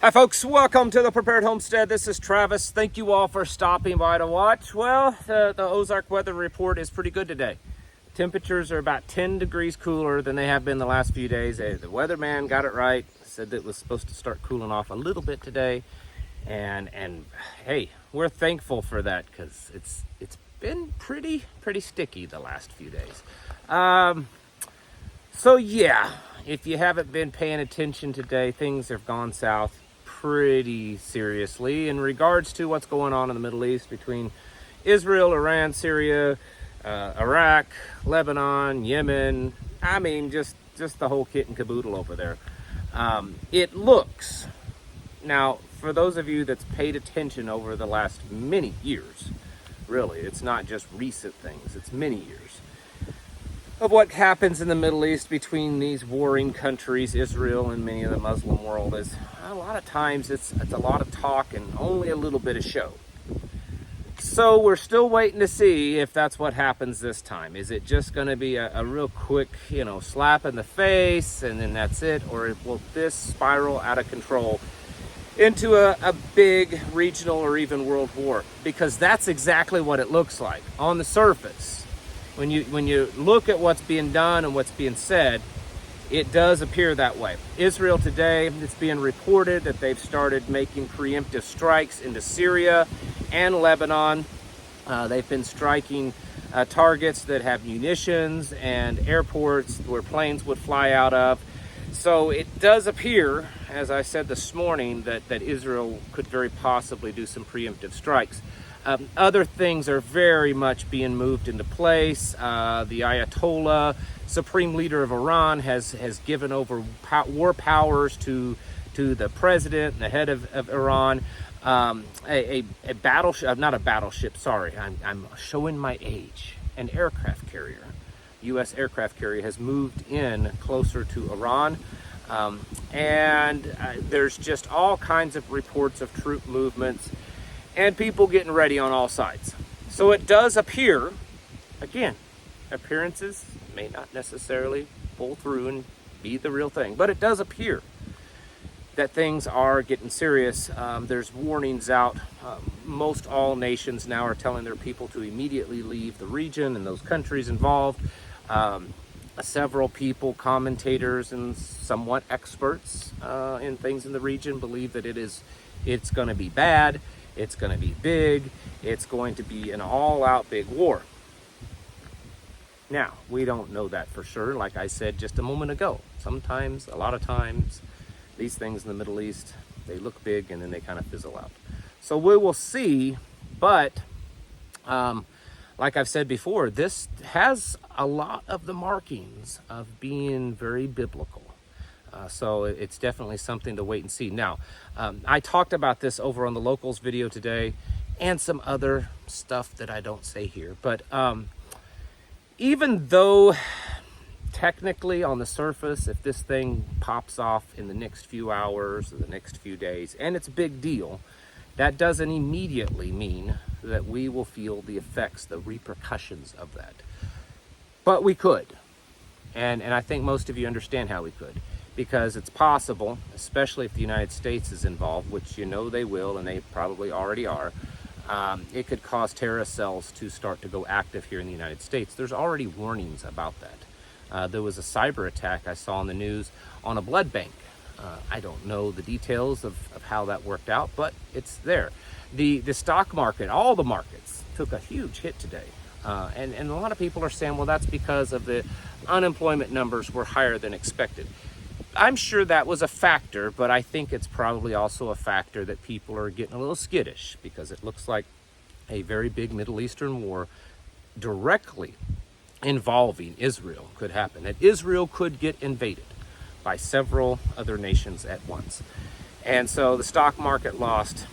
Hi folks, welcome to the Prepared Homestead. This is Travis. Thank you all for stopping by to watch. Well, the Ozark weather report is pretty good today. Temperatures are about 10 degrees cooler than they have been the last few days. The weatherman got it right, said that it was supposed to start cooling off a little bit today. And hey, we're thankful for that because it's been pretty sticky the last few days. So yeah, if you haven't been paying attention today, things have gone south pretty seriously in regards to what's going on in the Middle East between Israel, Iran, Syria, Iraq, Lebanon, Yemen. I mean, just the whole kit and caboodle over there. It looks, now for those of you that's paid attention over the last many years, really, it's not just recent things, it's many years of what happens in the Middle East between these warring countries, Israel and many of the Muslim world, is a lot of times it's a lot of talk and only a little bit of show. So we're still waiting to see if that's what happens this time. Is it just going to be a real quick, slap in the face and then that's it? Or will this spiral out of control into a big regional or even world war? Because that's exactly what it looks like on the surface. When you look at what's being done and what's being said, it does appear that way. Israel today, it's being reported that they've started making preemptive strikes into Syria and Lebanon. They've been striking targets that have munitions and airports where planes would fly out of. So it does appear, as I said this morning, that Israel could very possibly do some preemptive strikes. Other things are very much being moved into place. The Ayatollah, supreme leader of Iran, has given over war powers to the president and the head of Iran. A battleship, not a battleship, sorry, I'm showing my age. An aircraft carrier, U.S. aircraft carrier, has moved in closer to Iran. And there's just all kinds of reports of troop movements and people getting ready on all sides. So it does appear, again, appearances may not necessarily pull through and be the real thing, but it does appear that things are getting serious. There's warnings out. Most all nations now are telling their people to immediately leave the region and those countries involved. Several people, commentators and somewhat experts in things in the region believe that it's going to be bad. It's going to be big. It's going to be an all-out big war. Now, we don't know that for sure, like I said just a moment ago. Sometimes, a lot of times, these things in the Middle East, they look big and then they kind of fizzle out. So we will see, but like I've said before, this has a lot of the markings of being very biblical. So it's definitely something to wait and see. Now, I talked about this over on the locals video today and some other stuff that I don't say here. But even though technically on the surface, if this thing pops off in the next few hours or the next few days, and it's a big deal, that doesn't immediately mean that we will feel the effects, the repercussions of that. But we could. And I think most of you understand how we could. Because it's possible, especially if the United States is involved, which they will, and they probably already are, it could cause terrorist cells to start to go active here in the United States. There's already warnings about that. There was a cyber attack I saw on the news on a blood bank. I don't know the details of how that worked out, but it's there. The stock market, all the markets, took a huge hit today. And a lot of people are saying, well, that's because of the unemployment numbers were higher than expected. I'm sure that was a factor, but I think it's probably also a factor that people are getting a little skittish because it looks like a very big Middle Eastern war directly involving Israel could happen, that Israel could get invaded by several other nations at once. And so the stock market lost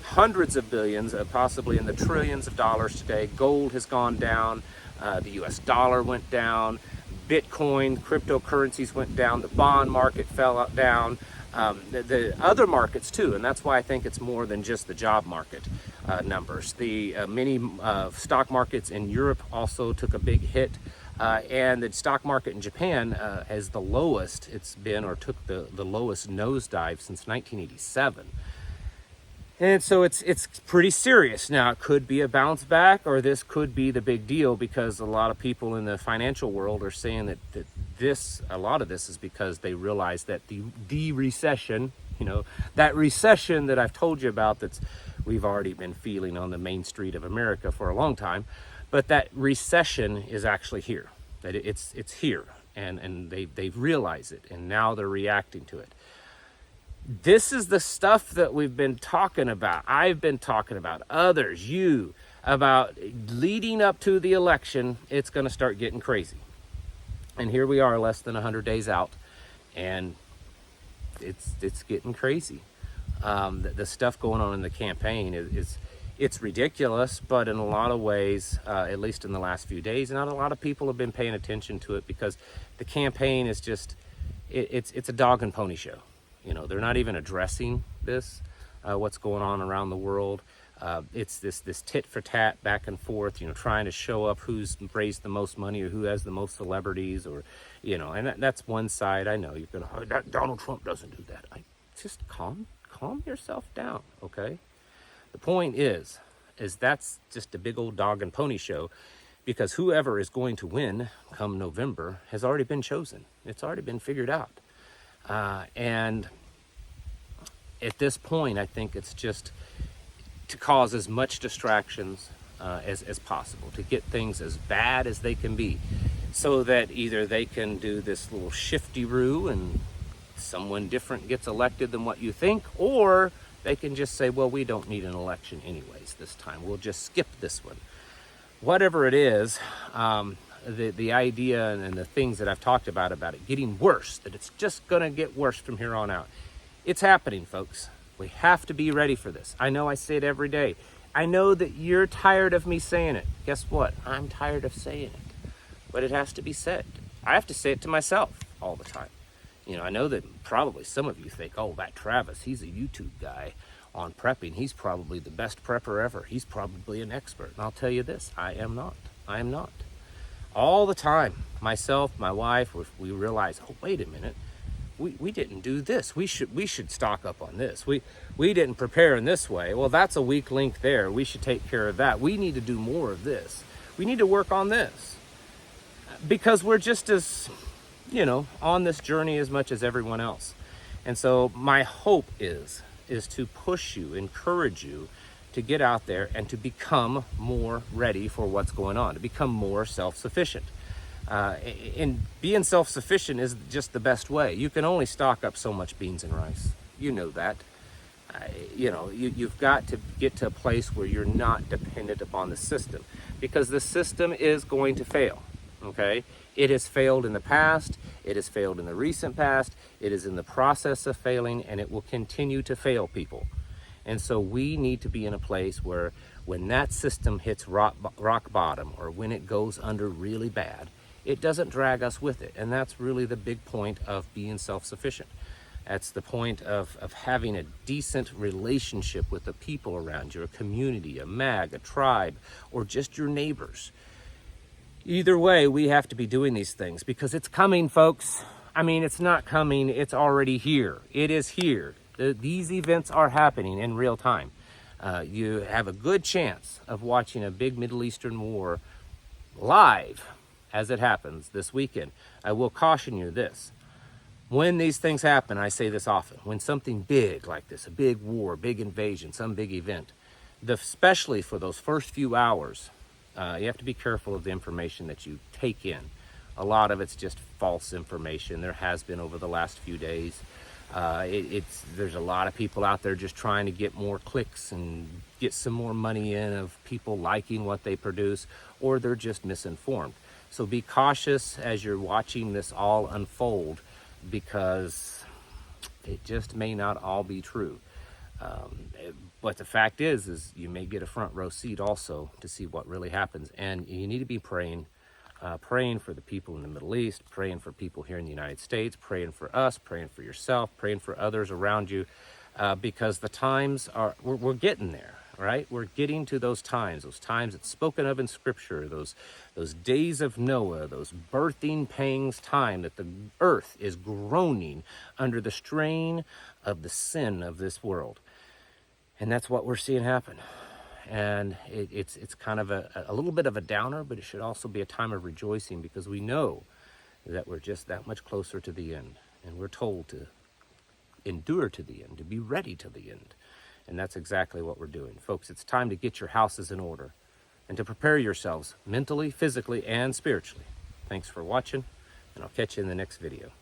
hundreds of billions, possibly in the trillions of dollars today. Gold has gone down, the US dollar went down, Bitcoin, cryptocurrencies went down, the bond market fell down, the other markets too, and that's why I think it's more than just the job market numbers. The many stock markets in Europe also took a big hit. And the stock market in Japan has the lowest it's been, or took the lowest nosedive since 1987. And so it's pretty serious. Now, it could be a bounce back, or this could be the big deal, because a lot of people in the financial world are saying that a lot of this is because they realize that the recession, that recession that I've told you about, we've already been feeling on the main street of America for a long time, but that recession is actually here, that it's here, and they've realized it, and now they're reacting to it. This is the stuff that we've been talking about. I've been talking about, others, you, about leading up to the election. It's going to start getting crazy. And here we are, less than 100 days out, and it's getting crazy. The stuff going on in the campaign it's ridiculous, but in a lot of ways, at least in the last few days, not a lot of people have been paying attention to it, because the campaign is just, it's a dog and pony show. They're not even addressing this, what's going on around the world. It's this tit for tat, back and forth, trying to show up who's raised the most money, or who has the most celebrities, or, and that's one side. I know you're going to, that Donald Trump doesn't do that. Just calm yourself down, okay? The point is that's just a big old dog and pony show, because whoever is going to win come November has already been chosen. It's already been figured out. And at this point, I think it's just to cause as much distractions as possible, to get things as bad as they can be, so that either they can do this little shifty-roo and someone different gets elected than what you think, or they can just say, well, we don't need an election anyways this time. We'll just skip this one. Whatever it is, the idea and the things that I've talked about it getting worse, that it's just going to get worse from here on out. It's happening, folks. We have to be ready for this. I know I say it every day. I know that you're tired of me saying it. Guess what? I'm tired of saying it. But it has to be said. I have to say it to myself all the time. I know that probably some of you think, oh, that Travis, he's a YouTube guy on prepping. He's probably the best prepper ever. He's probably an expert. And I'll tell you this, I am not. I am not. All the time, myself, my wife, we realize, oh, wait a minute, we didn't do this. We should stock up on this. We didn't prepare in this way. Well, that's a weak link there. We should take care of that. We need to do more of this. We need to work on this, because we're just as, on this journey as much as everyone else. And so my hope is to push you, encourage you to get out there and to become more ready for what's going on, to become more self-sufficient. And being self-sufficient is just the best way. You can only stock up so much beans and rice. You know that. You've got to get to a place where you're not dependent upon the system, because the system is going to fail, okay? It has failed in the past, it has failed in the recent past, it is in the process of failing, and it will continue to fail people. And so we need to be in a place where when that system hits rock bottom, or when it goes under really bad, it doesn't drag us with it. And that's really the big point of being self-sufficient. That's the point of having a decent relationship with the people around you, a community, a mag, a tribe, or just your neighbors. Either way, we have to be doing these things, because it's coming, folks. I mean, it's not coming, it's already here. It is here. These events are happening in real time. You have a good chance of watching a big Middle Eastern war live as it happens this weekend. I will caution you this. When these things happen, I say this often, when something big like this, a big war, big invasion, some big event, especially for those first few hours, you have to be careful of the information that you take in. A lot of it's just false information. There has been over the last few days. There's a lot of people out there just trying to get more clicks and get some more money in of people liking what they produce, or they're just misinformed. So be cautious as you're watching this all unfold, because it just may not all be true. But the fact is you may get a front row seat also to see what really happens. And you need to be praying for the people in the Middle East, praying for people here in the United States, praying for us, praying for yourself, praying for others around you, because the times we're getting there. right? We're getting to those times that's spoken of in Scripture, those days of Noah, those birthing pangs time that the earth is groaning under the strain of the sin of this world. And that's what we're seeing happen. And it's kind of a little bit of a downer, but it should also be a time of rejoicing, because we know that we're just that much closer to the end. And we're told to endure to the end, to be ready to the end. And that's exactly what we're doing. Folks, it's time to get your houses in order and to prepare yourselves mentally, physically, and spiritually. Thanks for watching, and I'll catch you in the next video.